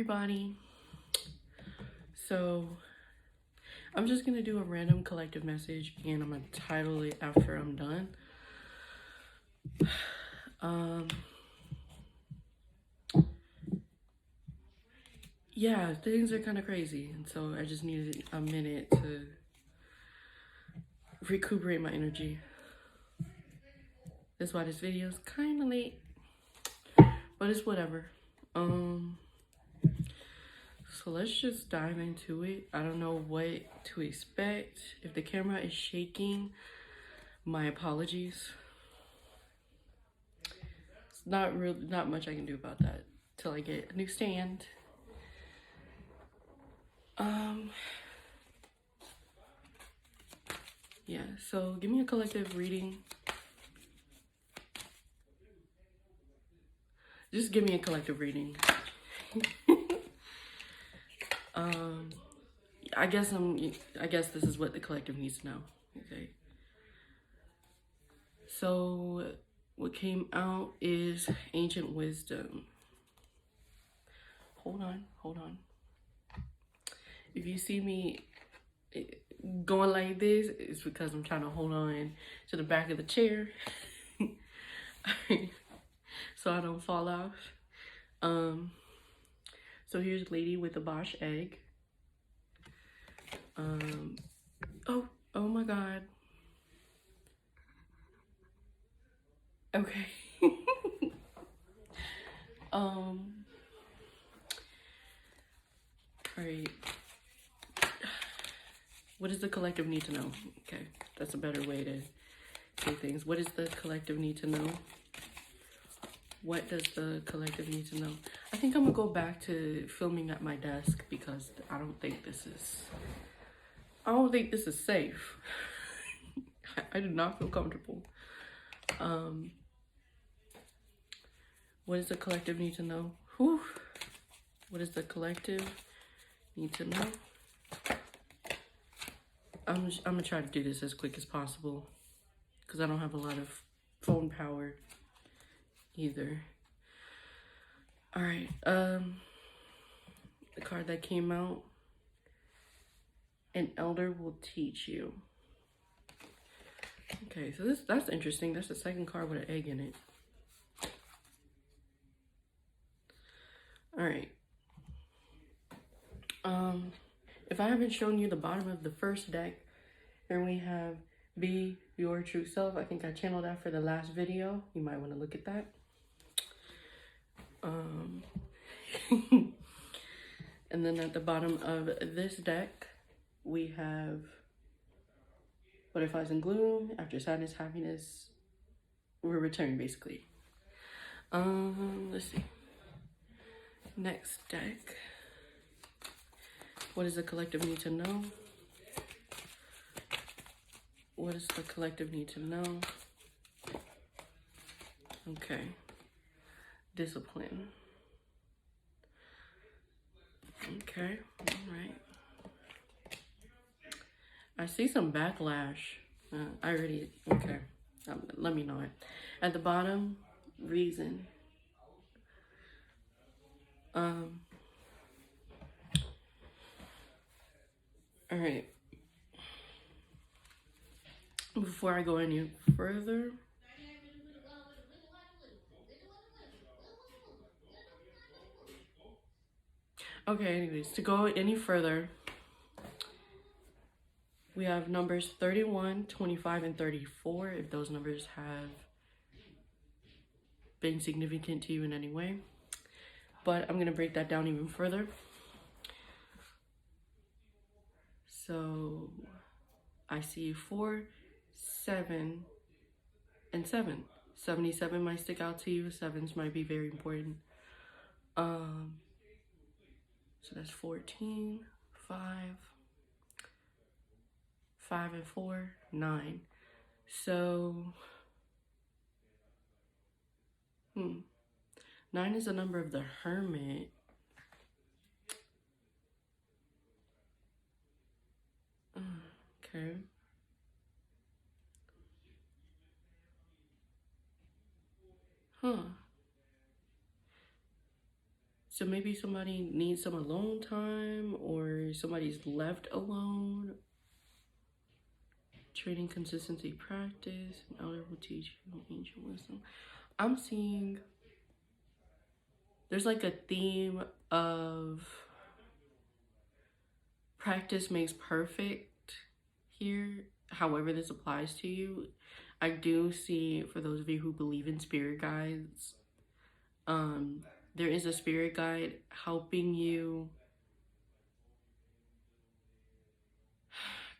everybody. So I'm just gonna do a random collective message and I'm gonna title it after I'm done. Yeah, things are kind of crazy, and so I just needed a minute to recuperate my energy. That's why this video is kind of late, but it's whatever. So let's just dive into it. I don't know what to expect. If the camera is shaking, my apologies. It's not much I can do about that till I get a new stand. Yeah, so give me a collective reading. Just give me a collective reading. I guess this is what the collective needs to know. Okay. So what came out is ancient wisdom. Hold on. If you see me going like this, it's because I'm trying to hold on to the back of the chair so I don't fall off. So here's a lady with a Bosch egg. Oh my God. Okay. All right. What does the collective need to know? Okay, that's a better way to say things. What does the collective need to know? What does the collective need to know? I think I'm gonna go back to filming at my desk because I don't think this is safe. I do not feel comfortable. What does the collective need to know? Whew. What does the collective need to know? I'm gonna try to do this as quick as possible because I don't have a lot of phone power either. All right, the card that came out, an elder will teach you. Okay, so that's interesting. That's the second card with an egg in it. All right. If I haven't shown you the bottom of the first deck, here we have Be Your True Self. I think I channeled that for the last video. You might want to look at that. And then at the bottom of this deck, we have Butterflies and Gloom. After sadness, happiness will return, basically. Let's see. Next deck. What does the collective need to know? What does the collective need to know? Okay. Discipline. Okay, all right. I see some backlash. Okay. Let me know it. At the bottom, reason. All right. Before I go any further, okay, anyways, to go any further, we have numbers 31, 25, and 34, if those numbers have been significant to you in any way. But I'm going to break that down even further. So I see 4, 7, and 7. 77 might stick out to you. 7s might be very important. So that's 14, 5 and 4, 9. So 9 is the number of the Hermit. Okay. So maybe somebody needs some alone time, or somebody's left alone. Training consistency practice. An elder will teach you ancient wisdom. I'm seeing there's like a theme of practice makes perfect here. However this applies to you. I do see, for those of you who believe in spirit guides, there is a spirit guide helping you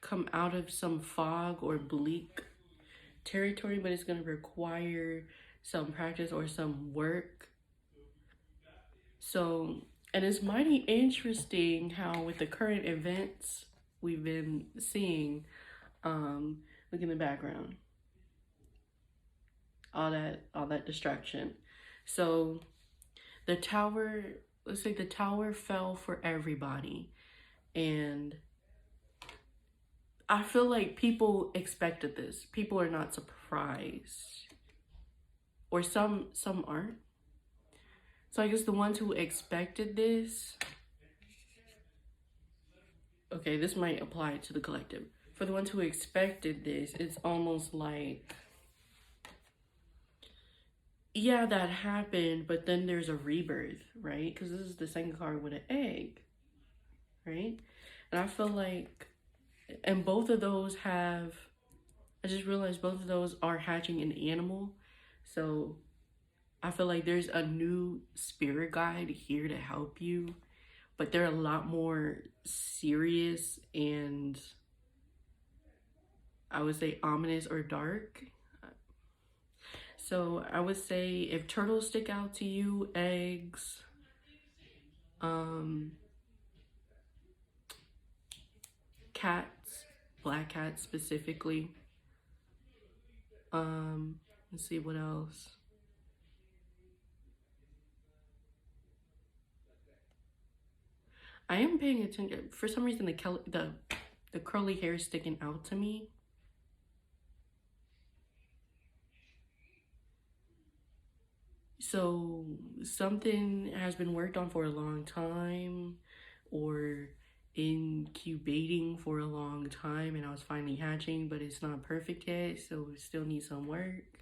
come out of some fog or bleak territory, but it's going to require some practice or some work. So, and it's mighty interesting how with the current events we've been seeing, look in the background, all that distraction. So the tower, let's say the tower fell for everybody, and I feel like people expected this. People are not surprised, or some aren't. So I guess the ones who expected this, okay, this might apply to the collective. For the ones who expected this, it's almost like, yeah, that happened, but then there's a rebirth, right? Because this is the second card with an egg, right? And I feel like, and both of those have, I just realized both of those are hatching an animal. So I feel like there's a new spirit guide here to help you, but they're a lot more serious and I would say ominous or dark. So I would say if turtles stick out to you, eggs, cats, black cats specifically. Let's see what else. I am paying attention. For some reason, the curly hair is sticking out to me. So something has been worked on for a long time, or incubating for a long time, and I was finally hatching, but it's not perfect yet, so it still needs some work.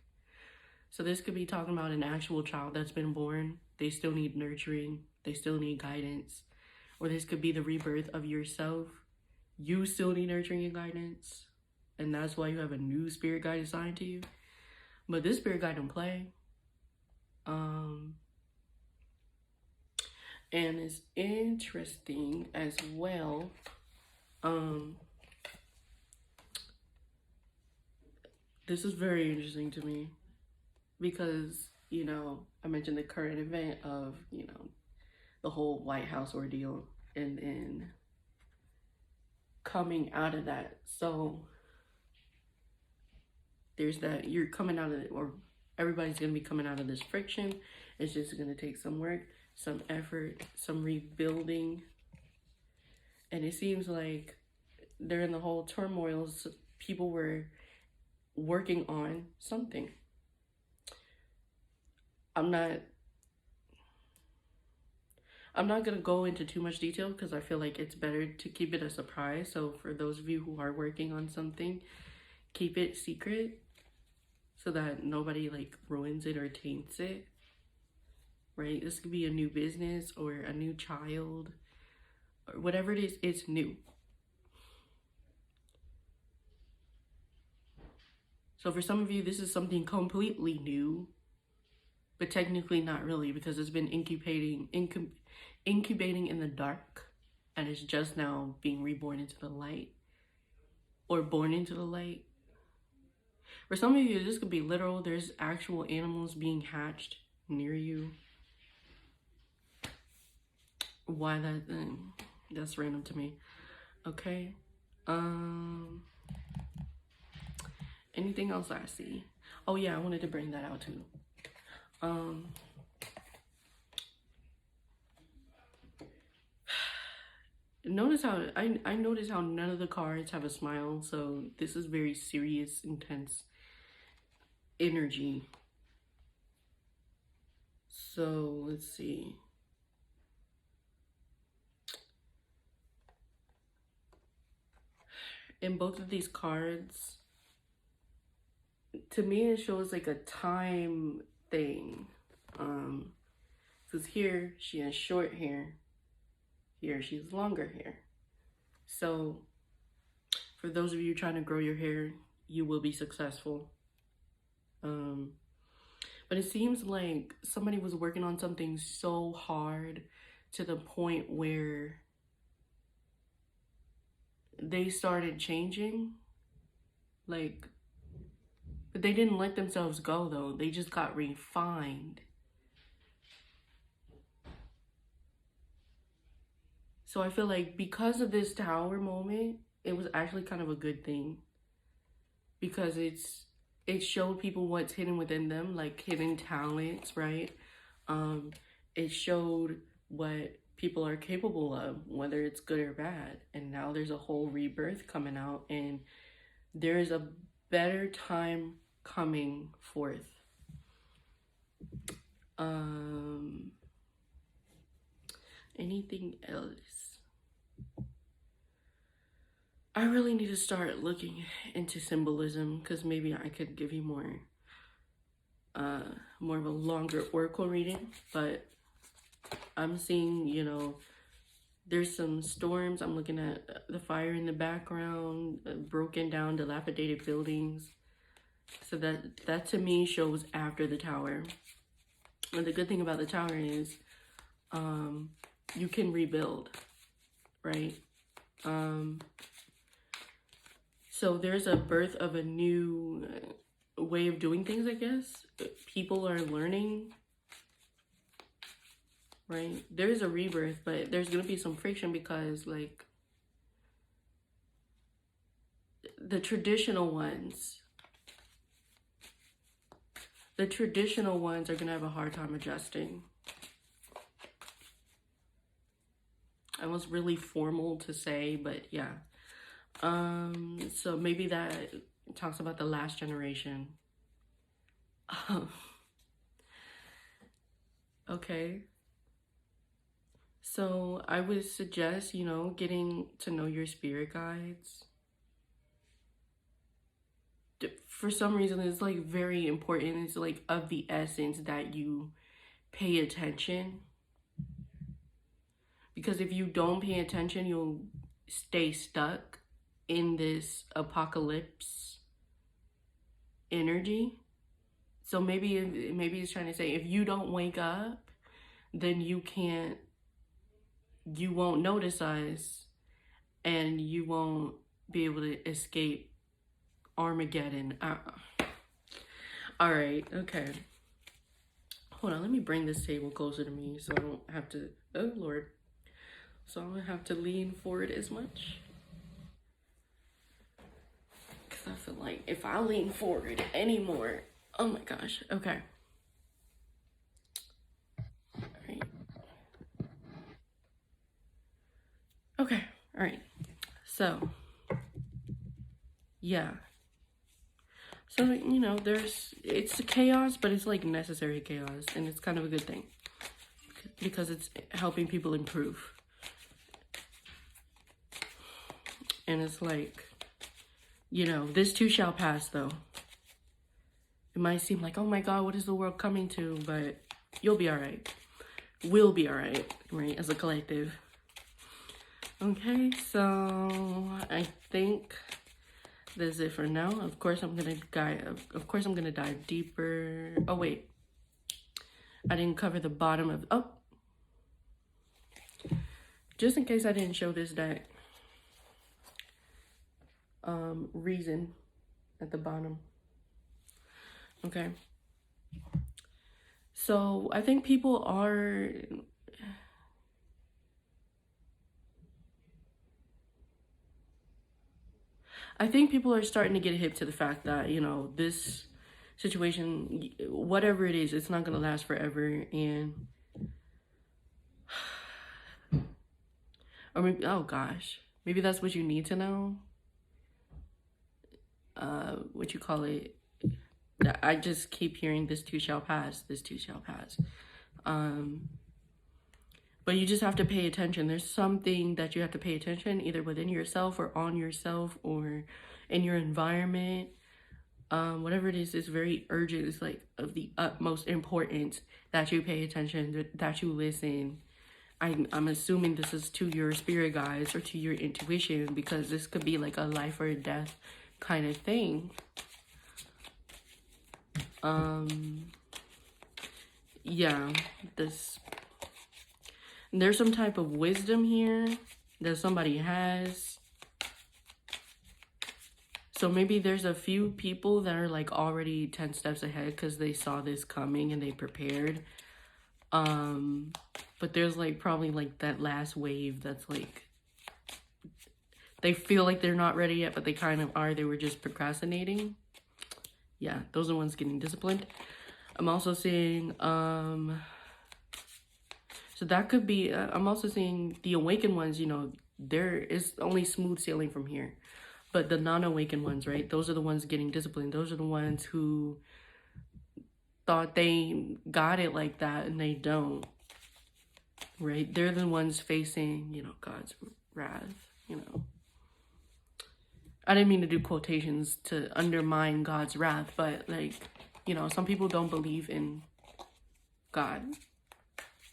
So this could be talking about an actual child that's been born. They still need nurturing. They still need guidance. Or this could be the rebirth of yourself. You still need nurturing and guidance. And that's why you have a new spirit guide assigned to you. But this spirit guide don't play. And it's interesting as well. This is very interesting to me because, you know, I mentioned the current event of, you know, the whole White House ordeal and then coming out of that. So there's that, you're coming out of it, or everybody's going to be coming out of this friction. It's just going to take some work, some effort, some rebuilding. And it seems like during the whole turmoil, people were working on something. I'm not going to go into too much detail because I feel like it's better to keep it a surprise. So for those of you who are working on something, keep it secret so that nobody like ruins it or taints it, right? This could be a new business or a new child or whatever it is, it's new. So for some of you, this is something completely new, but technically not really because it's been incubating in the dark and it's just now being reborn into the light or born into the light. For some of you, this could be literal. There's actual animals being hatched near you. Why that then? That's random to me. Okay. Anything else I see? Oh yeah, I wanted to bring that out too. Notice how I notice how none of the cards have a smile, so this is very serious, intense energy. So let's see. in both of these cards, to me, it shows like a time thing. Because here she has short hair, here she has longer hair. So for those of you trying to grow your hair, you will be successful. But it seems like somebody was working on something so hard to the point where they started changing. Like, but they didn't let themselves go though. They just got refined. So I feel like because of this tower moment, it was actually kind of a good thing. Because it showed people what's hidden within them, like hidden talents, right? It showed what people are capable of, whether it's good or bad. And now there's a whole rebirth coming out, and there is a better time coming forth. Anything else? I really need to start looking into symbolism, because maybe I could give you more of a longer oracle reading. But I'm seeing, you know, there's some storms. I'm looking at the fire in the background, broken down, dilapidated buildings. So that to me shows after the tower. And the good thing about the tower is you can rebuild, right? So there's a birth of a new way of doing things, I guess. People are learning, right? There's a rebirth, but there's going to be some friction because, like, the traditional ones are going to have a hard time adjusting. I was really formal to say, but yeah. So maybe that talks about the last generation. Okay. So I would suggest, you know, getting to know your spirit guides. For some reason, it's like very important. It's like of the essence that you pay attention. Because if you don't pay attention, you'll stay stuck in this apocalypse energy. So maybe it's trying to say, if you don't wake up, then you won't notice us, and you won't be able to escape Armageddon. All right, okay. Hold on, let me bring this table closer to me so I don't have to, oh Lord. So I don't have to lean forward as much. Because I feel like if I lean forward anymore, oh my gosh, okay. All right. Okay, all right. So, yeah. So, you know, it's chaos, but it's like necessary chaos, and it's kind of a good thing because it's helping people improve. And it's like, you know, this too shall pass, though. It might seem like, oh my God, what is the world coming to? But you'll be all right. We'll be all right, right, as a collective. Okay, so I think that's it for now. Of course, I'm gonna dive deeper. Oh wait, I didn't cover the bottom of. Oh, just in case I didn't show this deck. Reason at the bottom. Okay. So I think people are. I think people are starting to get hip to the fact that, you know, this situation, whatever it is, it's not going to last forever. And, or maybe, oh gosh, maybe that's what you need to know. What you call it? I just keep hearing this too shall pass, this too shall pass. But you just have to pay attention. There's something that you have to pay attention, either within yourself or on yourself or in your environment. Whatever it is, it's very urgent. It's like of the utmost importance that you pay attention, that you listen. I'm assuming this is to your spirit guides or to your intuition, because this could be like a life or death kind of thing. Yeah, there's some type of wisdom here that somebody has. So maybe there's a few people that are like already 10 steps ahead because they saw this coming and they prepared. But there's like probably like that last wave that's like, they feel like they're not ready yet, but they kind of are. They were just procrastinating. Yeah, those are the ones getting disciplined. I'm also seeing, so that could be, I'm also seeing the awakened ones, you know, there is only smooth sailing from here. But the non-awakened ones, right? Those are the ones getting disciplined. Those are the ones who thought they got it like that and they don't, right? They're the ones facing, you know, God's wrath, you know. I didn't mean to do quotations to undermine God's wrath, but like, you know, some people don't believe in God.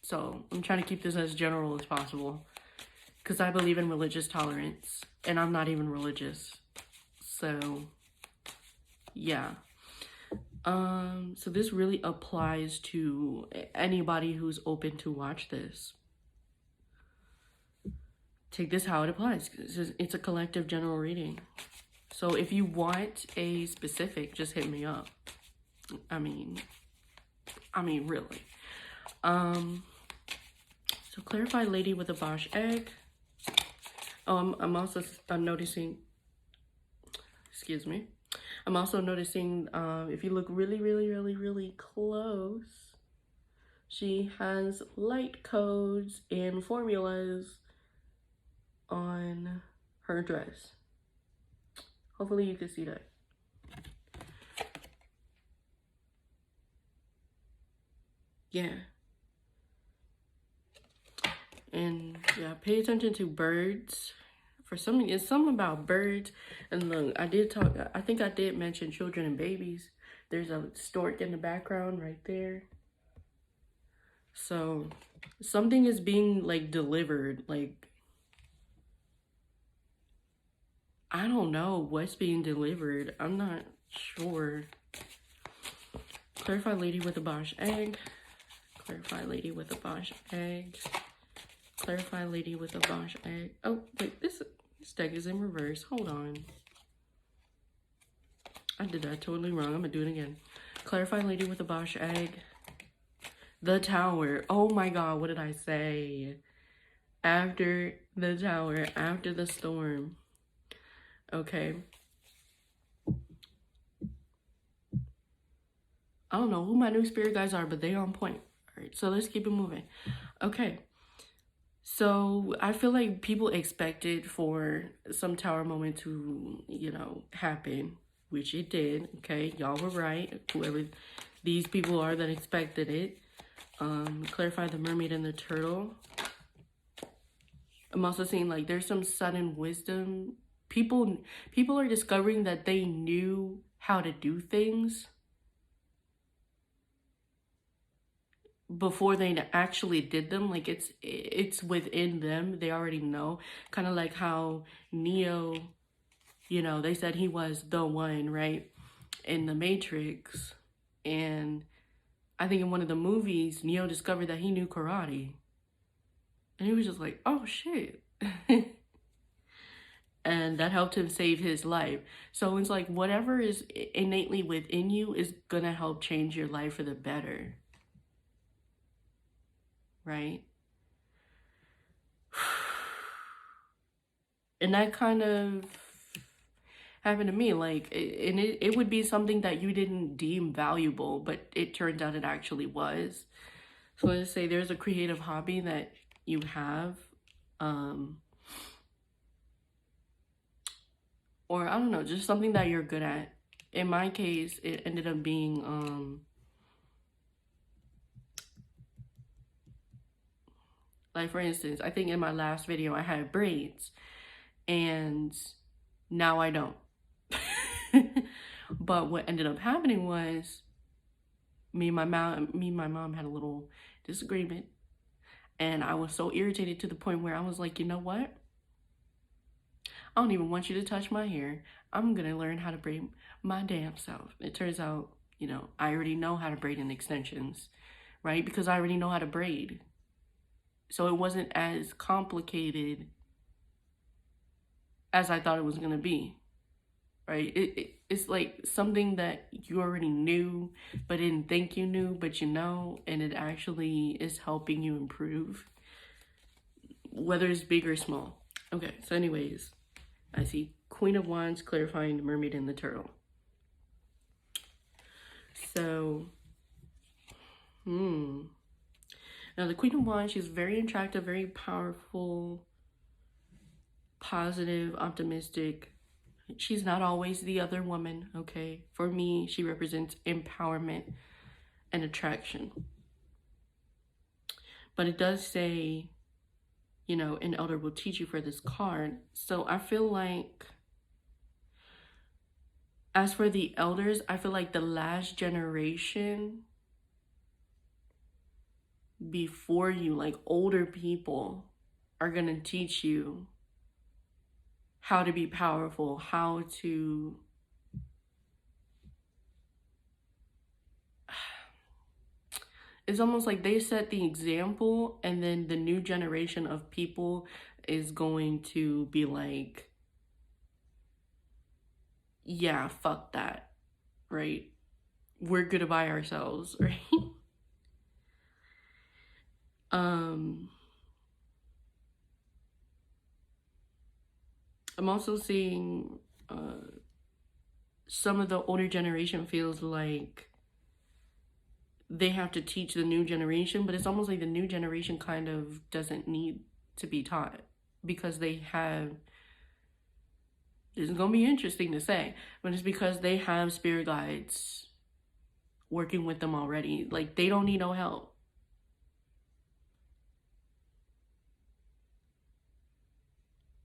So I'm trying to keep this as general as possible, because I believe in religious tolerance and I'm not even religious. So yeah. So this really applies to anybody who's open to watch this. Take this how it applies. It's a collective general reading. So if you want a specific, just hit me up. I mean, really. So clarify lady with a Bosch egg. I'm noticing, excuse me. I'm also noticing, if you look really close, she has light codes and formulas on her dress. Hopefully you can see that. Yeah. And yeah, pay attention to birds. For some, it's something about birds. And look, I think I did mention children and babies. There's a stork in the background right there. So something is being like delivered. Like, I don't know what's being delivered. I'm not sure. Clarify lady with a Bosch egg. Clarify lady with a Bosch egg. Clarify lady with a Bosch egg. Oh, wait, this deck is in reverse. Hold on. I did that totally wrong. I'm gonna do it again. Clarify lady with a Bosch egg. The Tower. Oh my God, what did I say? After the Tower, after the storm. Okay. I don't know who my new spirit guys are, but they on point. All right, so let's keep it moving. Okay. So I feel like people expected for some Tower moment to, you know, happen, which it did. Okay, y'all were right. Whoever these people are that expected it. Clarify the mermaid and the turtle. I'm also seeing like there's some sudden wisdom. People are discovering that they knew how to do things before they actually did them. Like it's within them. They already know. Kind of like how Neo, you know, they said he was the one, right, in the Matrix. And I think in one of the movies, Neo discovered that he knew karate. And he was just like, oh shit. And that helped him save his life. So it's like whatever is innately within you is gonna help change your life for the better. Right? And that kind of happened to me. Like, it would be something that you didn't deem valuable, but it turned out it actually was. So let's say there's a creative hobby that you have, or I don't know, just something that you're good at. In my case, it ended up being Like, for instance, I think in my last video I had braids, and now I don't. But what ended up happening was me and my mom had a little disagreement, and I was so irritated to the point where I was like, you know what? I don't even want you to touch my hair. I'm gonna learn how to braid my damn self. It turns out, I already know how to braid in extensions, right? Because I already know how to braid. So it wasn't as complicated as I thought it was gonna be, right? It's like something that you already knew, but didn't think you knew, but and it actually is helping you improve, whether it's big or small. Okay, so anyways, I see Queen of Wands clarifying the Mermaid and the Turtle. So, now the Queen of Wands, she's very attractive, very powerful, positive, optimistic. She's not always the other woman, okay? For me, she represents empowerment and attraction. But it does say, an elder will teach you for this card. So I feel like, as for the elders, I feel like the last generation before you, like older people, are going to teach you how to be powerful, how to it's almost like they set the example, and then the new generation of people is going to be like, yeah, fuck that, right? We're good by ourselves, right? I'm also seeing some of the older generation feels like they have to teach the new generation, but it's almost like the new generation kind of doesn't need to be taught, because they have, this is going to be interesting to say, but it's because they have spirit guides working with them already. Like, they don't need no help.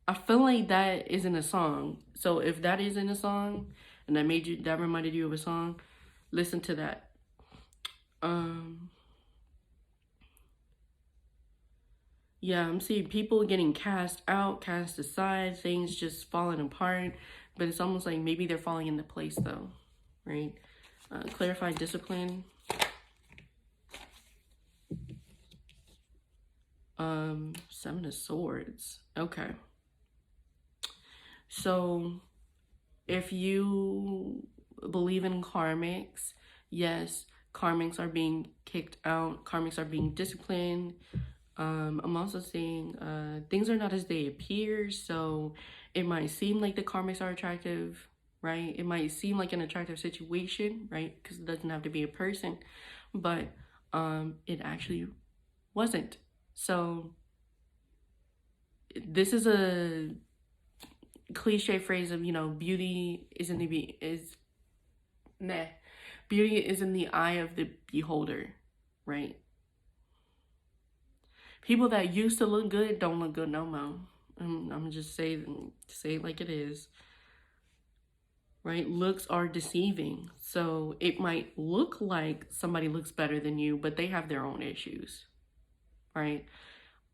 I feel like that is in a song. So if that is in a song and that reminded you of a song, listen to that. Yeah, I'm seeing people getting cast out, cast aside, things just falling apart, but it's almost like maybe they're falling into place though, right? Clarify discipline. Seven of Swords. Okay. So if you believe in karmics, yes, karmics are being kicked out, karmics are being disciplined. I'm also seeing things are not as they appear, so it might seem like the karmics are attractive, right? It might seem like an attractive situation, right? Because it doesn't have to be a person, but it actually wasn't. So this is a cliche phrase of, beauty is in the beauty is in the eye of the beholder, right? People that used to look good don't look good no more. I'm just say it like it is, right? Looks are deceiving. So it might look like somebody looks better than you, but they have their own issues, right?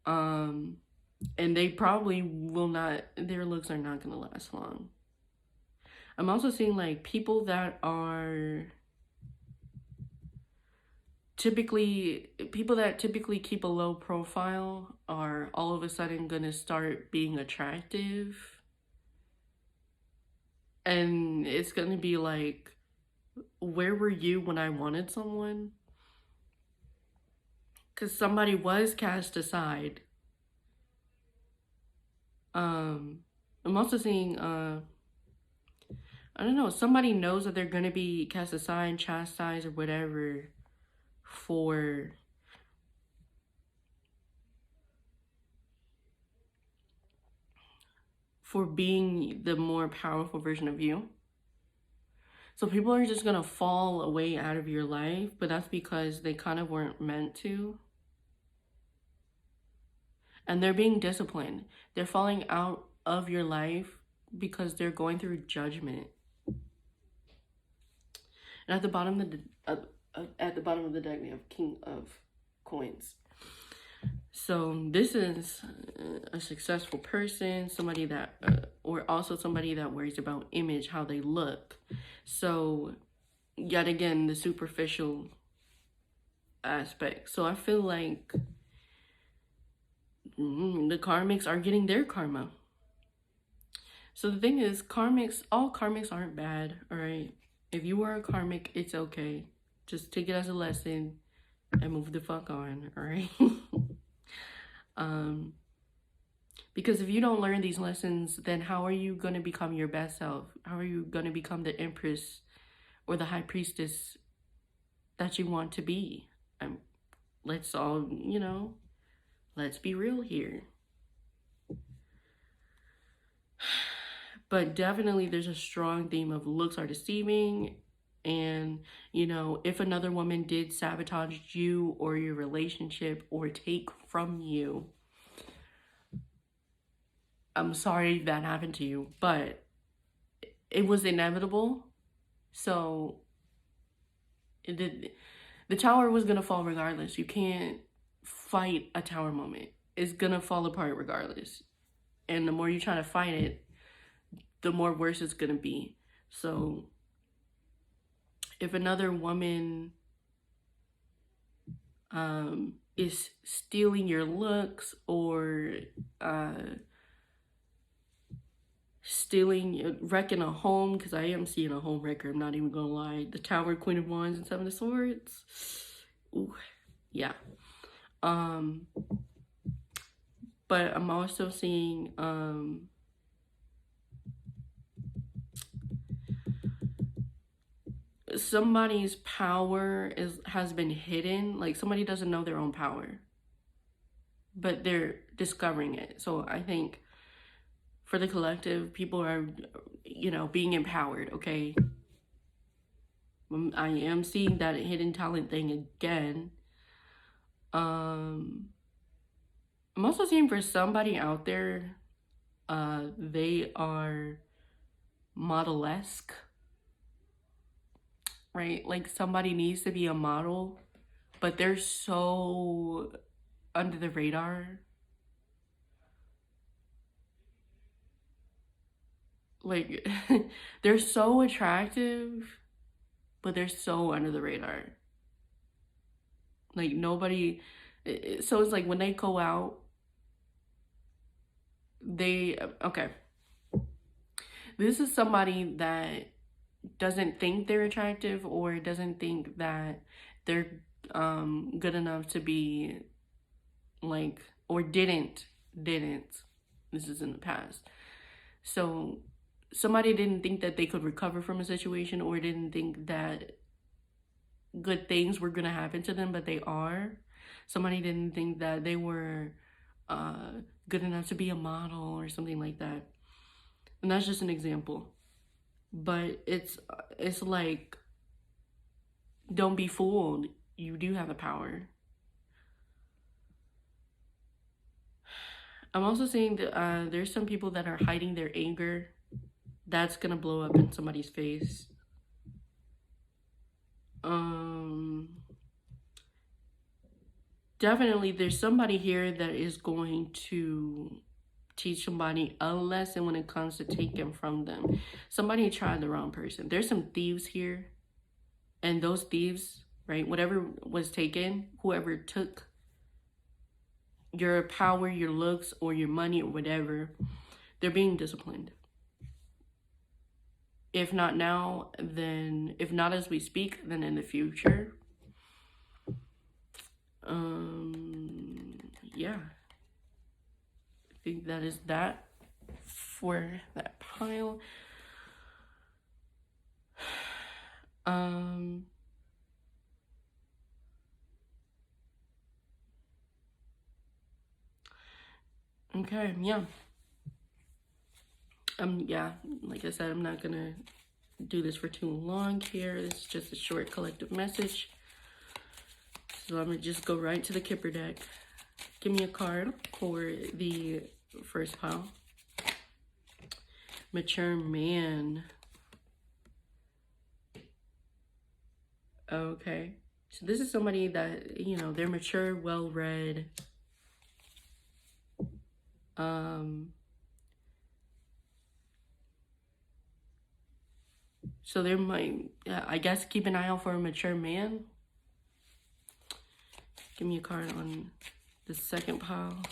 And they probably will not, their looks are not going to last long. I'm also seeing like people that typically keep a low profile are all of a sudden going to start being attractive. And it's going to be like, where were you when I wanted someone? Because somebody was cast aside. I'm also seeing, I don't know, somebody knows that they're going to be cast aside, chastised, or whatever for being the more powerful version of you. So people are just going to fall away out of your life, but that's because they kind of weren't meant to. and they're being disciplined. They're falling out of your life because they're going through judgment. And at the bottom of the deck, we have King of Coins. So this is a successful person, somebody that, or also somebody that worries about image, how they look. So yet again, the superficial aspect. So I feel like the karmics are getting their karma. So the thing is, all karmics aren't bad, all right? If you are a karmic, it's okay. Just take it as a lesson and move the fuck on, all right? Because if you don't learn these lessons, then how are you going to become your best self? How are you going to become the empress or the high priestess that you want to be? Let's all, let's be real here. But definitely there's a strong theme of looks are deceiving. And, if another woman did sabotage you or your relationship or take from you, I'm sorry that happened to you, but it was inevitable. So the tower was going to fall regardless. You can't fight a tower moment. It's going to fall apart regardless. And the more you try to fight it, the more worse it's going to be. So if another woman is stealing your looks or wrecking a home, because I am seeing a home wrecker, I'm not even gonna lie. The Tower, Queen of Wands, and Seven of Swords. Ooh, yeah. But I'm also seeing somebody's power has been hidden. Like somebody doesn't know their own power, but they're discovering it. So I think for the collective, people are, being empowered, okay? I am seeing that hidden talent thing again. I'm also seeing for somebody out there, they are model-esque, right? Like somebody needs to be a model, but they're so under the radar. Like, they're so attractive, but they're so under the radar. Like, nobody... So it's like when they go out, okay. This is somebody that doesn't think they're attractive or doesn't think that they're good enough to be, like, or didn't. This is in the past. So somebody didn't think that they could recover from a situation or didn't think that good things were going to happen to them, but they are. Somebody didn't think that they were good enough to be a model or something like that. And that's just an example. But it's like, don't be fooled. You do have the power. I'm also seeing that there's some people that are hiding their anger. That's gonna blow up in somebody's face. Definitely there's somebody here that is going to teach somebody a lesson when it comes to taking from them. Somebody tried the wrong person. There's some thieves here, and those thieves, right, whatever was taken, whoever took your power, your looks, or your money, or whatever, they're being disciplined. If not now, then if not as we speak, then in the future. Yeah. I think that is that for that pile. Okay, yeah. Yeah, like I said, I'm not gonna do this for too long here. This is just a short collective message. So I'm gonna just go right to the Kipper deck. Give me a card for the first pile. Mature man. Okay. So this is somebody that, you know, they're mature, well-read. So there might, I guess, keep an eye out for a mature man. Give me a card on the second pile.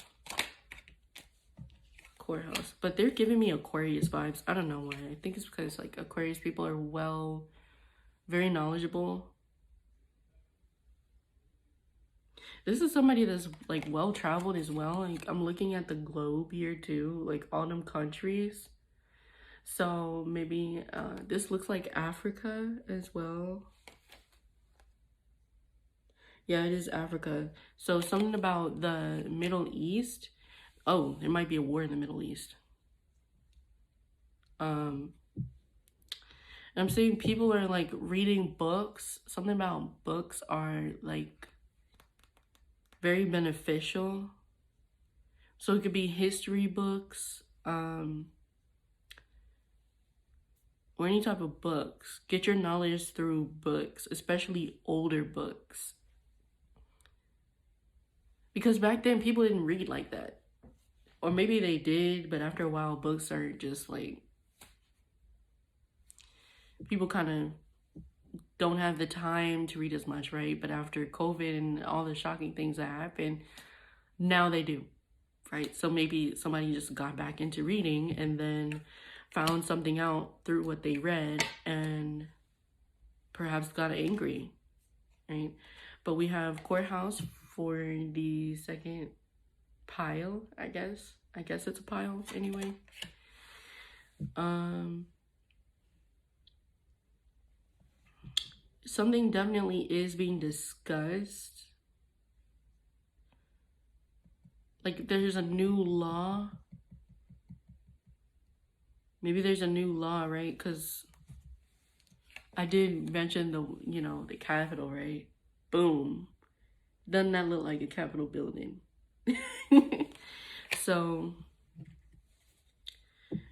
Courthouse. But they're giving me Aquarius vibes. I don't know why. I think it's because, like, Aquarius people are very knowledgeable. This is somebody that's, like, well-traveled as well. Like, I'm looking at the globe here, too. Like, all them countries. So, maybe, this looks like Africa as well. Yeah, it is Africa. So, something about the Middle East. Oh, there might be a war in the Middle East. I'm seeing people are, like, reading books. Something about books are, like, very beneficial. So it could be history books, or any type of books. Get your knowledge through books, especially older books. Because back then people didn't read like that. Or maybe they did, but after a while books are just like, people kind of don't have the time to read as much, right? But after COVID and all the shocking things that happened, now they do, right? So maybe somebody just got back into reading and then found something out through what they read and perhaps got angry, right? But we have courthouse for the second pile, I guess. I guess it's a pile anyway. Something definitely is being discussed. Like, there's a new law. Maybe there's a new law, right? Because I did mention the, you know, the Capitol, right? Boom. Doesn't that look like a Capitol building? So,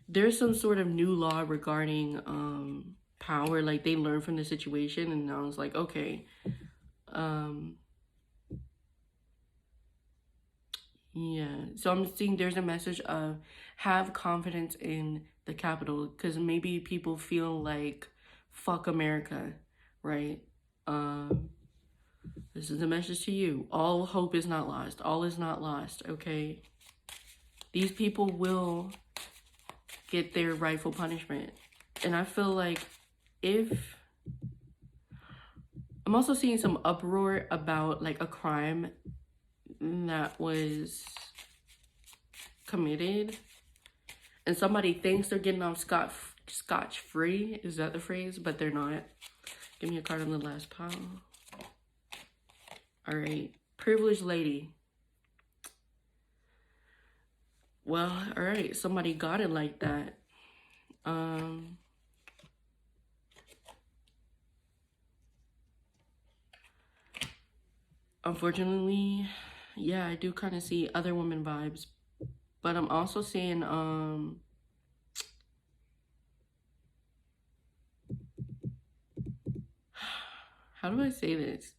there's some sort of new law regarding power. Like, they learned from the situation, and I was like, okay. Yeah, so I'm seeing there's a message of have confidence in the Capitol, because maybe people feel like fuck America, right? This is a message to you. All hope is not lost. All is not lost, okay? These people will get their rightful punishment. And I feel like if... I'm also seeing some uproar about, like, a crime that was committed and somebody thinks they're getting off scotch free. Is that the phrase? But they're not. Give me a card on the last pile. All right, privileged lady. Well, all right, somebody got it like that. Unfortunately, yeah, I do kind of see other women vibes, but I'm also seeing how do I say this?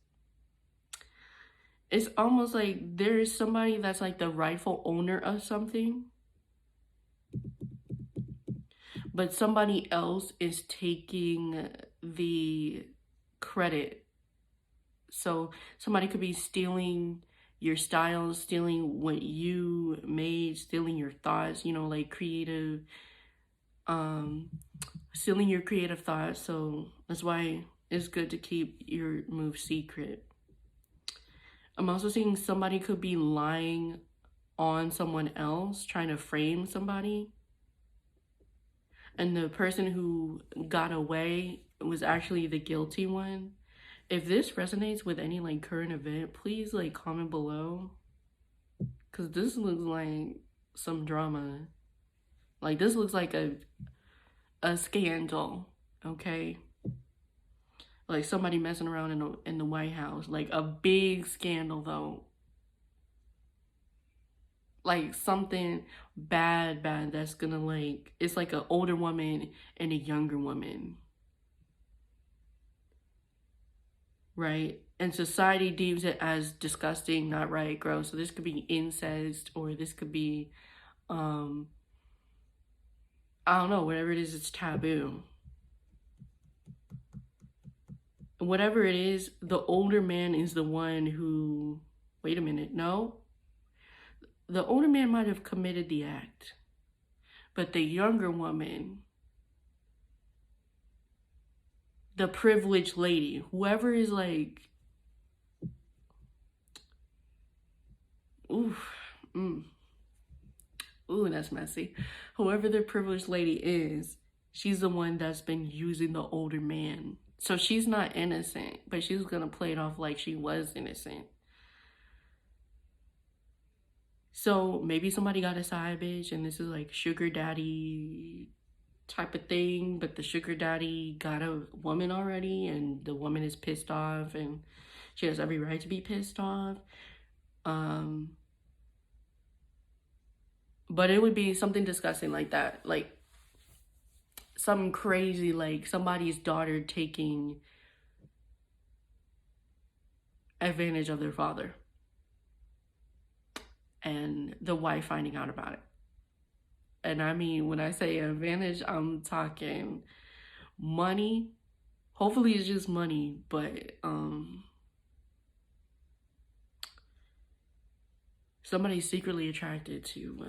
It's almost like there is somebody that's like the rightful owner of something, but somebody else is taking the credit. So somebody could be stealing your style, stealing what you made, stealing your thoughts, you know, like creative, stealing your creative thoughts. So that's why it's good to keep your move secret. I'm also seeing somebody could be lying on someone else, trying to frame somebody. And the person who got away was actually the guilty one. If this resonates with any like current event, please like comment below. Cause this looks like some drama. Like this looks like a scandal, okay? Like somebody messing around in the White House. Like a big scandal though. like something bad that's gonna like, it's like an older woman and a younger woman, right? And society deems it as disgusting, not right, gross. So this could be incest, or this could be um I don't know, whatever it is, it's taboo. Whatever it is, the older man is the one who, wait a minute, no, the older man might have committed the act, but the younger woman, the privileged lady, whoever is like, ooh, ooh, that's messy. Whoever the privileged lady is, she's the one that's been using the older man. So she's not innocent, but she's gonna play it off like she was innocent. So maybe somebody got a side bitch, and this is like sugar daddy type of thing, but the sugar daddy got a woman already, and the woman is pissed off, and she has every right to be pissed off. But it would be something disgusting like that, like something crazy, like somebody's daughter taking advantage of their father, and the wife finding out about it. And I mean, when I say advantage, I'm talking money. Hopefully it's just money, but somebody's secretly attracted to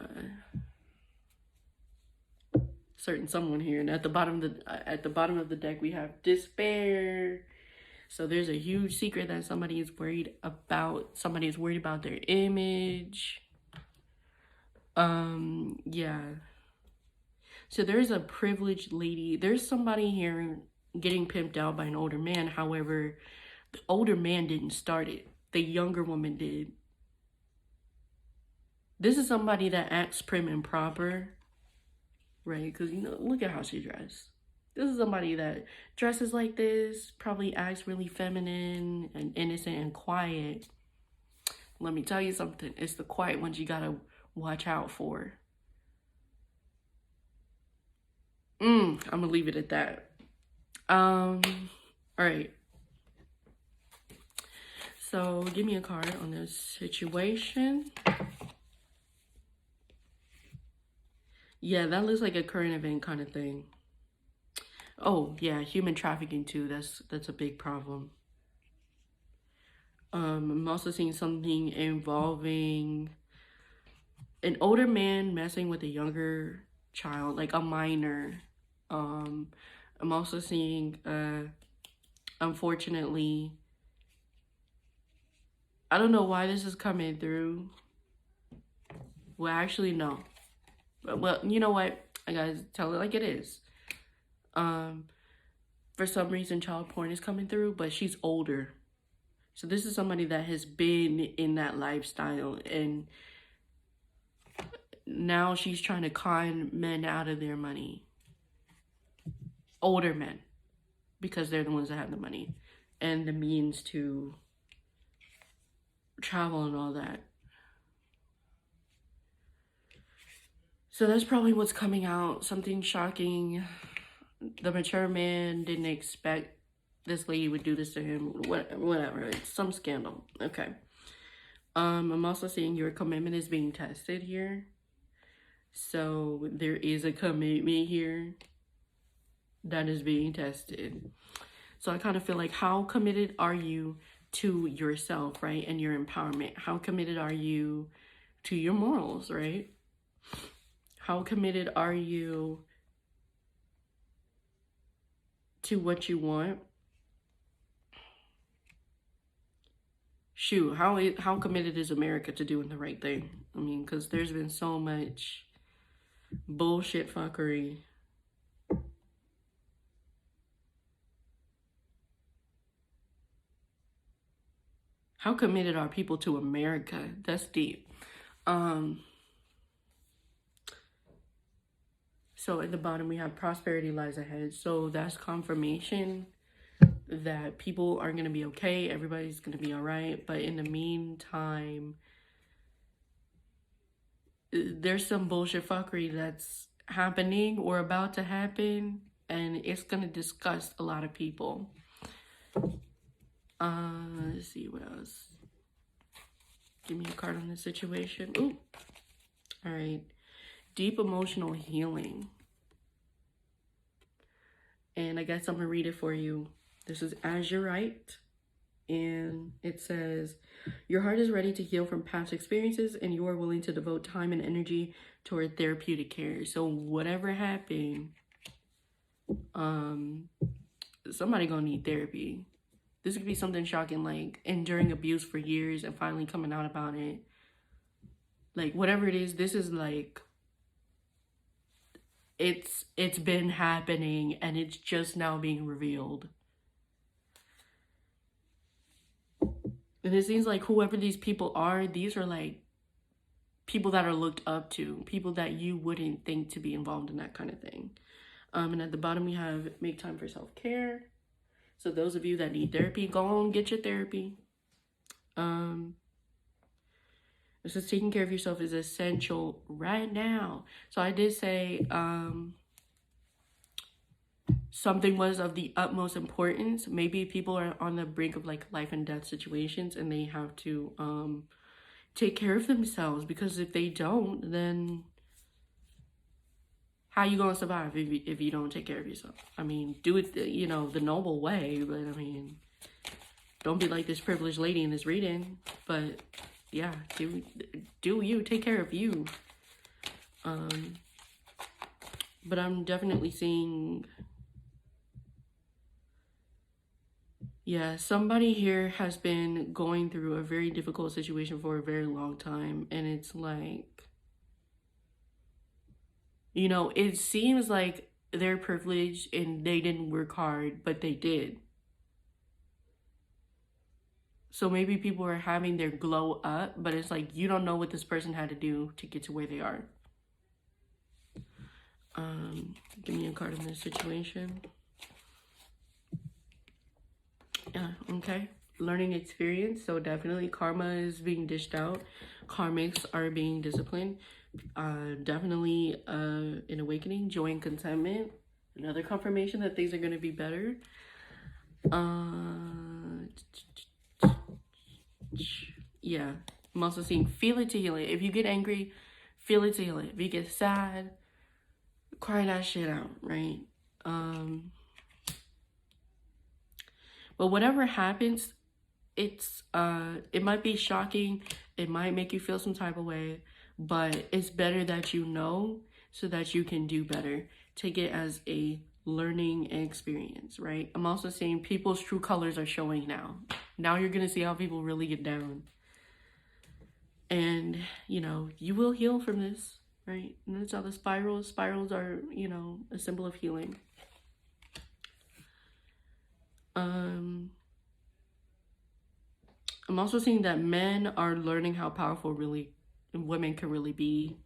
certain someone here. And at the bottom of the deck we have despair. So there's a huge secret that somebody is worried about. Somebody is worried about their image. Yeah. So there's a privileged lady. There's somebody here getting pimped out by an older man. However, the older man didn't start it. The younger woman did. This is somebody that acts prim and proper, right? Because, you know, look at how she dressed. This is somebody that dresses like this, probably acts really feminine and innocent and quiet. Let me tell you something. It's the quiet ones you gotta watch out for. I'm gonna leave it at that. All right. So give me a card on this situation. Yeah, that looks like a current event kind of thing. Oh yeah, human trafficking too. That's a big problem. I'm also seeing something involving an older man messing with a younger child, like a minor. I'm also seeing, unfortunately, I don't know why this is coming through. Well, actually, no. Well, you know what? I gotta tell it like it is. For some reason, child porn is coming through, but she's older. So this is somebody that has been in that lifestyle, and now she's trying to con men out of their money. Older men, because they're the ones that have the money and the means to travel and all that. So that's probably what's coming out. Something shocking. The mature man didn't expect this lady would do this to him. Whatever. It's some scandal. Okay. I'm also seeing your commitment is being tested here. So there is a commitment here that is being tested. So I kind of feel like, how committed are you to yourself, right? And your empowerment? How committed are you to your morals, right? How committed are you to what you want? Shoot, how committed is America to doing the right thing? I mean, because there's been so much bullshit fuckery. How committed are people to America? That's deep. So at the bottom we have prosperity lies ahead. So that's confirmation that people are going to be okay. Everybody's going to be all right. But in the meantime, there's some bullshit fuckery that's happening or about to happen, and it's gonna disgust a lot of people. Let's see what else. Give me a card on this situation. Ooh. All right. Deep emotional healing. And I guess I'm gonna read it for you. This is Azurite. And it says, your heart is ready to heal from past experiences and you are willing to devote time and energy toward therapeutic care. So whatever happened, somebody gonna need therapy. This could be something shocking, like enduring abuse for years and finally coming out about it. Like whatever it is, this is like, it's been happening and it's just now being revealed. And it seems like whoever these people are, these are like people that are looked up to, people that you wouldn't think to be involved in that kind of thing. And at the bottom we have make time for self-care. So those of you that need therapy, go on, get your therapy. This is taking care of yourself is essential right now. So I did say something was of the utmost importance. Maybe people are on the brink of like life and death situations and they have to take care of themselves, because if they don't, then how you gonna survive if you don't take care of yourself? I mean, do it, you know, the noble way, but I mean, don't be like this privileged lady in this reading. But yeah, do you, take care of you. But I'm definitely seeing, yeah, somebody here has been going through a very difficult situation for a very long time, and it's like, you know, it seems like they're privileged and they didn't work hard, but they did. So maybe people are having their glow up, but it's like you don't know what this person had to do to get to where they are. Give me a card in this situation. Yeah, okay. Learning experience. So definitely karma is being dished out. Karmics are being disciplined. Definitely an awakening, joy and contentment. Another confirmation that things are going to be better. Yeah, I'm also seeing feel it to heal it. If you get angry, feel it to heal it. If you get sad, cry that shit out, right? But whatever happens, it's it might be shocking, it might make you feel some type of way, but it's better that you know so that you can do better. Take it as a learning experience, right? I'm also saying people's true colors are showing now. Now you're gonna see how people really get down. And, you know, you will heal from this, right? And that's how the spirals are, you know, a symbol of healing. I'm also seeing that men are learning how powerful really women can really be.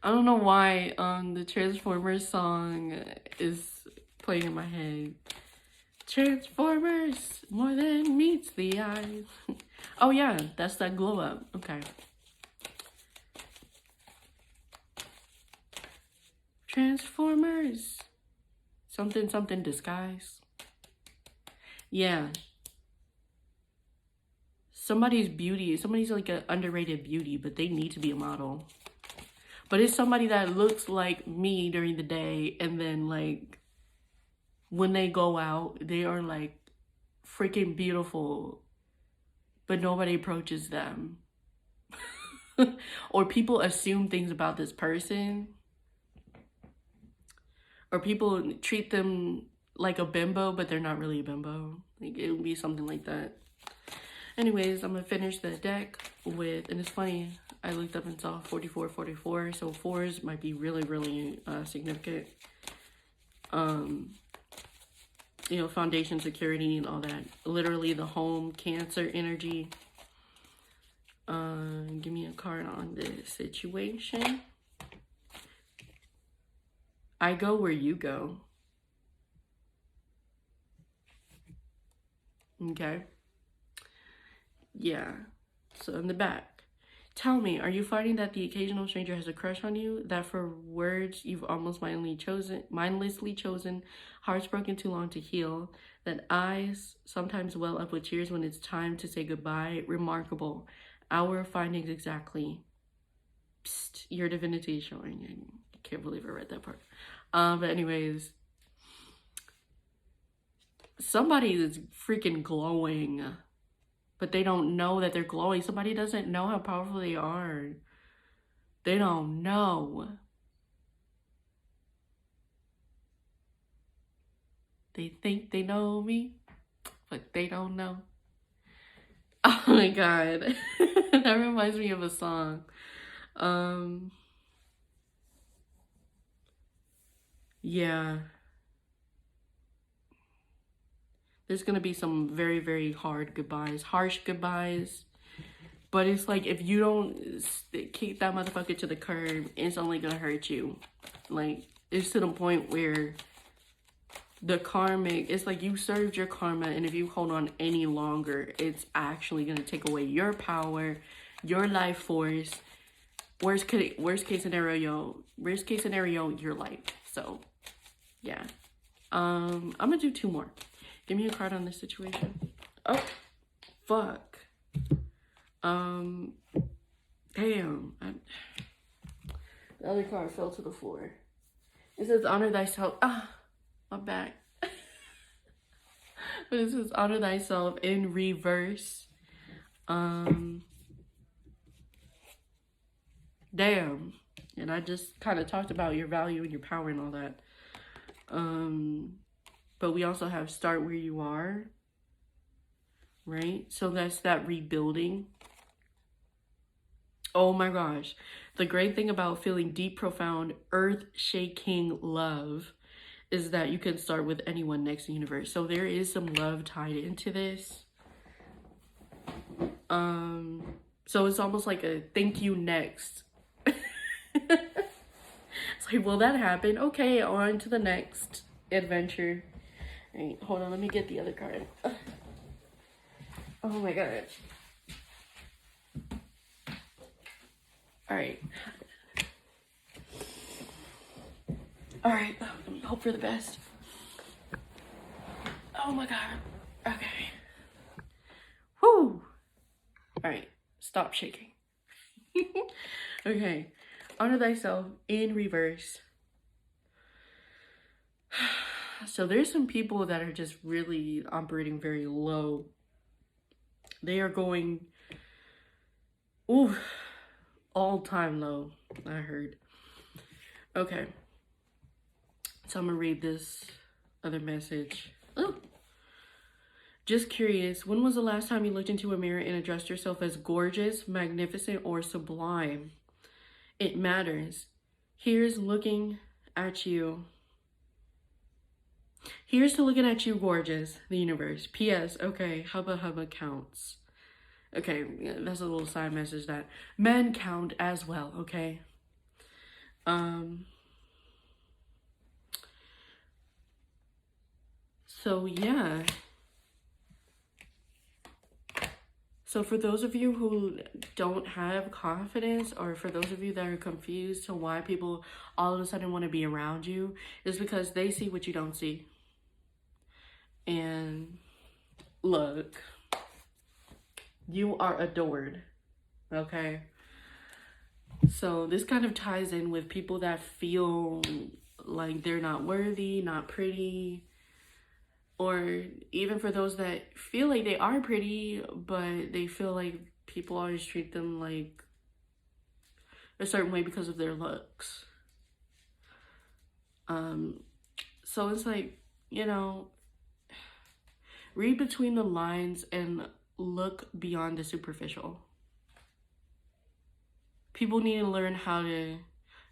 I don't know why the Transformers song is playing in my head. Transformers, more than meets the eye. Oh yeah, that's that glow up. Okay. Transformers. Something disguise. Yeah. Somebody's beauty, somebody's like an underrated beauty, but they need to be a model. But it's somebody that looks like me during the day, and then like when they go out, they are like freaking beautiful, but nobody approaches them. Or people assume things about this person, or people treat them like a bimbo, but they're not really a bimbo. Like it would be something like that. Anyways, I'm gonna finish the deck with, and it's funny, I looked up and saw 4444, so fours might be really, really significant. You know, foundation, security, and all that. Literally the home, Cancer energy. Give me a card on this situation. I go where you go. Okay. Yeah. So in the back, tell me, are you finding that the occasional stranger has a crush on you? That for words you've almost mindlessly chosen, hearts broken too long to heal. That eyes sometimes well up with tears when it's time to say goodbye. Remarkable. Our findings exactly. Psst, your divinity is showing. I can't believe I read that part. But anyways, somebody is freaking glowing, but they don't know that they're glowing. Somebody doesn't know how powerful they are. They don't know. They think they know me, but they don't know. Oh my god. That reminds me of a song. Yeah. There's gonna be some very, very hard goodbyes, harsh goodbyes. But it's like, if you don't kick that motherfucker to the curb, it's only gonna hurt you. Like, it's to the point where the karmic, it's like you served your karma, and if you hold on any longer, it's actually gonna take away your power, your life force. Worst case scenario, your life. So, yeah. I'm gonna do 2 more. Give me a card on this situation. Oh, fuck. Damn. The other card fell to the floor. It says honor thyself. My back. But it says honor thyself in reverse. Damn. And I just kind of talked about your value and your power and all that. But we also have start where you are. Right? So that's that rebuilding. Oh my gosh. The great thing about feeling deep, profound, earth-shaking love is that you can start with anyone next to the universe. So there is some love tied into this. So it's almost like a thank you next. It's like, will that happen? Okay, on to the next adventure. All right, hold on, let me get the other card. Oh my god. All right. All right, hope for the best. Oh my god. Okay. Whoo. All right, stop shaking. Okay. Honor thyself in reverse. So there's some people that are just really operating very low. They are going, ooh, all-time low, I heard. Okay. So I'm gonna read this other message. Oh. Just curious, when was the last time you looked into a mirror and addressed yourself as gorgeous, magnificent, or sublime? It matters. Here's looking at you. Here's to looking at you, gorgeous, the universe. P.S. Okay, hubba counts. Okay, that's a little side message that men count as well, okay? So yeah. So for those of you who don't have confidence, or for those of you that are confused to why people all of a sudden want to be around you, is because they see what you don't see. And look, you are adored, okay? So this kind of ties in with people that feel like they're not worthy, not pretty, or even for those that feel like they are pretty, but they feel like people always treat them like a certain way because of their looks. So it's like, you know, read between the lines and look beyond the superficial. People need to learn how to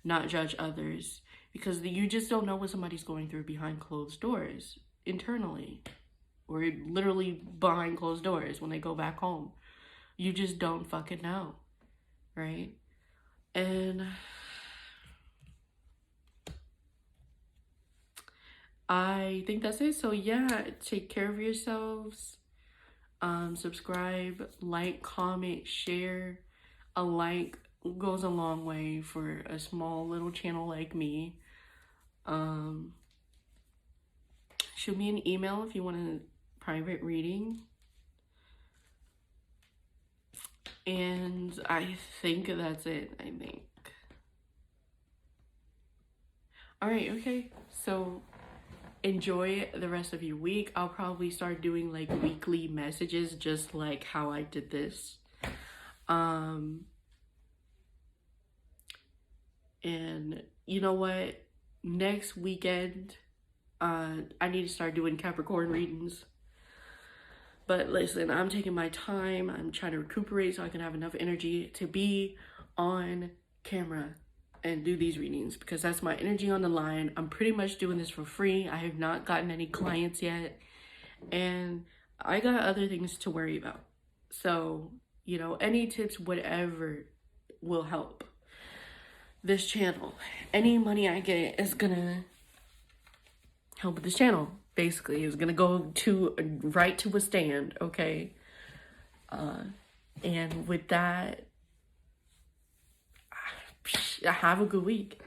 not judge others, because you just don't know what somebody's going through behind closed doors, internally, or literally behind closed doors when they go back home. You just don't fucking know, right? And I think that's it. So yeah, take care of yourselves. Subscribe, like, comment, share. A like goes a long way for a small little channel like me. Shoot me an email if you want a private reading. And I think that's it, I think. All right, okay. So enjoy the rest of your week. I'll probably start doing like weekly messages, just like how I did this. And you know what? Next weekend, I need to start doing Capricorn readings. But listen, I'm taking my time. I'm trying to recuperate so I can have enough energy to be on camera and do these readings, because that's my energy on the line. I'm pretty much doing this for free. I have not gotten any clients yet, and I got other things to worry about. So, you know, any tips, whatever, will help this channel. Any money I get is gonna help with this channel. Basically, is gonna go to right to a stand, okay? And with that, have a good week.